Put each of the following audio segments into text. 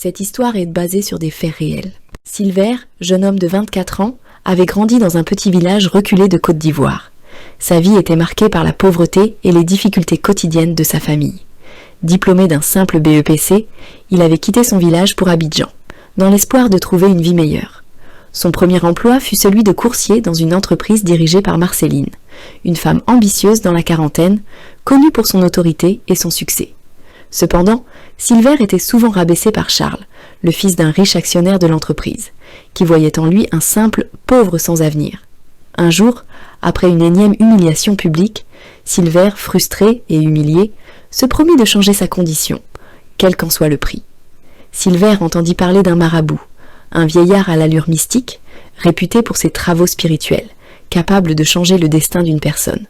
Cette histoire est basée sur des faits réels. Silver, jeune homme de 24 ans, avait grandi dans un petit village reculé de Côte d'Ivoire. Sa vie était marquée par la pauvreté et les difficultés quotidiennes de sa famille. Diplômé d'un simple BEPC, il avait quitté son village pour Abidjan, dans l'espoir de trouver une vie meilleure. Son premier emploi fut celui de coursier dans une entreprise dirigée par Marceline, une femme ambitieuse dans la quarantaine, connue pour son autorité et son succès. Cependant, Silver était souvent rabaissé par Charles, le fils d'un riche actionnaire de l'entreprise, qui voyait en lui un simple pauvre sans avenir. Un jour, après une énième humiliation publique, Silver, frustré et humilié, se promit de changer sa condition, quel qu'en soit le prix. Silver entendit parler d'un marabout, un vieillard à l'allure mystique, réputé pour ses travaux spirituels, capable de changer le destin d'une personne.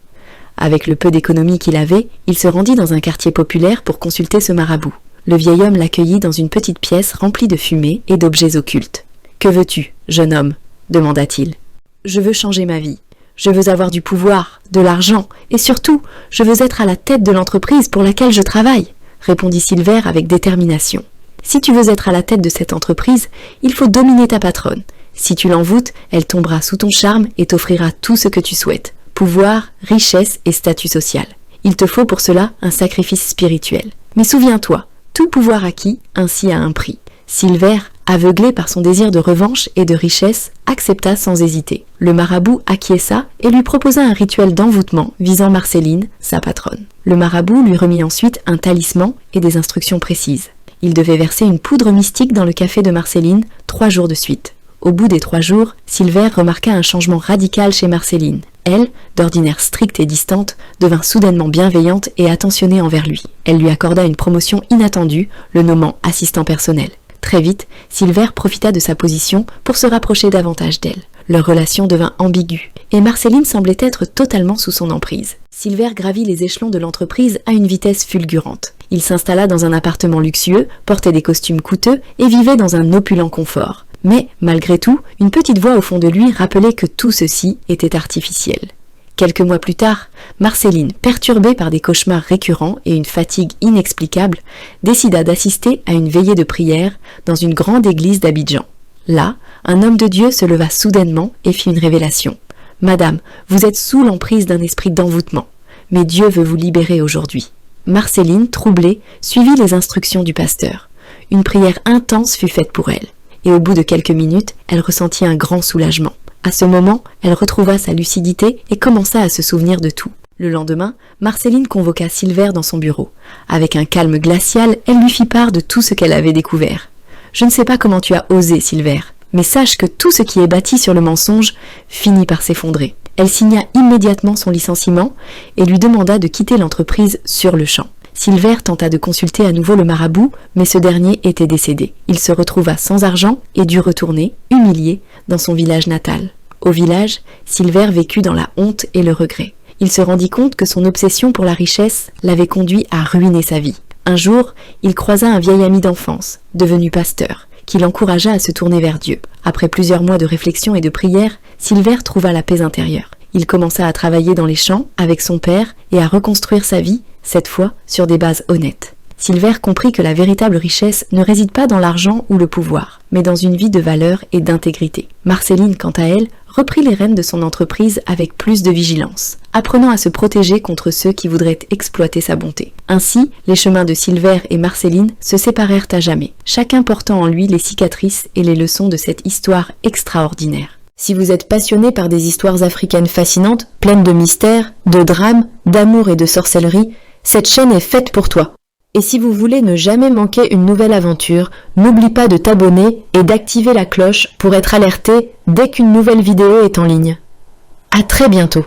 Avec le peu d'économie qu'il avait, il se rendit dans un quartier populaire pour consulter ce marabout. Le vieil homme l'accueillit dans une petite pièce remplie de fumée et d'objets occultes. « Que veux-tu, jeune homme ?» demanda-t-il. « Je veux changer ma vie. Je veux avoir du pouvoir, de l'argent, et surtout, je veux être à la tête de l'entreprise pour laquelle je travaille, » répondit Silver avec détermination. « Si tu veux être à la tête de cette entreprise, il faut dominer ta patronne. Si tu l'envoûtes, elle tombera sous ton charme et t'offrira tout ce que tu souhaites. Pouvoir, richesse et statut social. Il te faut pour cela un sacrifice spirituel. Mais souviens-toi, tout pouvoir acquis ainsi a un prix. » Silver, aveuglé par son désir de revanche et de richesse, accepta sans hésiter. Le marabout acquiesça et lui proposa un rituel d'envoûtement visant Marceline, sa patronne. Le marabout lui remit ensuite un talisman et des instructions précises. Il devait verser une poudre mystique dans le café de Marceline 3 jours de suite. Au bout des 3 jours, Silver remarqua un changement radical chez Marceline. Elle, d'ordinaire stricte et distante, devint soudainement bienveillante et attentionnée envers lui. Elle lui accorda une promotion inattendue, le nommant assistant personnel. Très vite, Silver profita de sa position pour se rapprocher davantage d'elle. Leur relation devint ambiguë, et Marceline semblait être totalement sous son emprise. Silver gravit les échelons de l'entreprise à une vitesse fulgurante. Il s'installa dans un appartement luxueux, portait des costumes coûteux et vivait dans un opulent confort. Mais, malgré tout, une petite voix au fond de lui rappelait que tout ceci était artificiel. Quelques mois plus tard, Marceline, perturbée par des cauchemars récurrents et une fatigue inexplicable, décida d'assister à une veillée de prière dans une grande église d'Abidjan. Là, un homme de Dieu se leva soudainement et fit une révélation. « Madame, vous êtes sous l'emprise d'un esprit d'envoûtement, mais Dieu veut vous libérer aujourd'hui. » Marceline, troublée, suivit les instructions du pasteur. Une prière intense fut faite pour elle, et au bout de quelques minutes, elle ressentit un grand soulagement. À ce moment, elle retrouva sa lucidité et commença à se souvenir de tout. Le lendemain, Marceline convoqua Silver dans son bureau. Avec un calme glacial, elle lui fit part de tout ce qu'elle avait découvert. « Je ne sais pas comment tu as osé, Silver, mais sache que tout ce qui est bâti sur le mensonge finit par s'effondrer. » Elle signa immédiatement son licenciement et lui demanda de quitter l'entreprise sur le champ. Silver tenta de consulter à nouveau le marabout, mais ce dernier était décédé. Il se retrouva sans argent et dut retourner, humilié, dans son village natal. Au village, Silver vécut dans la honte et le regret. Il se rendit compte que son obsession pour la richesse l'avait conduit à ruiner sa vie. Un jour, il croisa un vieil ami d'enfance, devenu pasteur, qui l'encouragea à se tourner vers Dieu. Après plusieurs mois de réflexion et de prière, Silver trouva la paix intérieure. Il commença à travailler dans les champs avec son père et à reconstruire sa vie, cette fois sur des bases honnêtes. Silver comprit que la véritable richesse ne réside pas dans l'argent ou le pouvoir, mais dans une vie de valeur et d'intégrité. Marceline, quant à elle, reprit les rênes de son entreprise avec plus de vigilance, apprenant à se protéger contre ceux qui voudraient exploiter sa bonté. Ainsi, les chemins de Silver et Marceline se séparèrent à jamais, chacun portant en lui les cicatrices et les leçons de cette histoire extraordinaire. Si vous êtes passionné par des histoires africaines fascinantes, pleines de mystères, de drames, d'amour et de sorcellerie, cette chaîne est faite pour toi. Et si vous voulez ne jamais manquer une nouvelle aventure, n'oublie pas de t'abonner et d'activer la cloche pour être alerté dès qu'une nouvelle vidéo est en ligne. À très bientôt.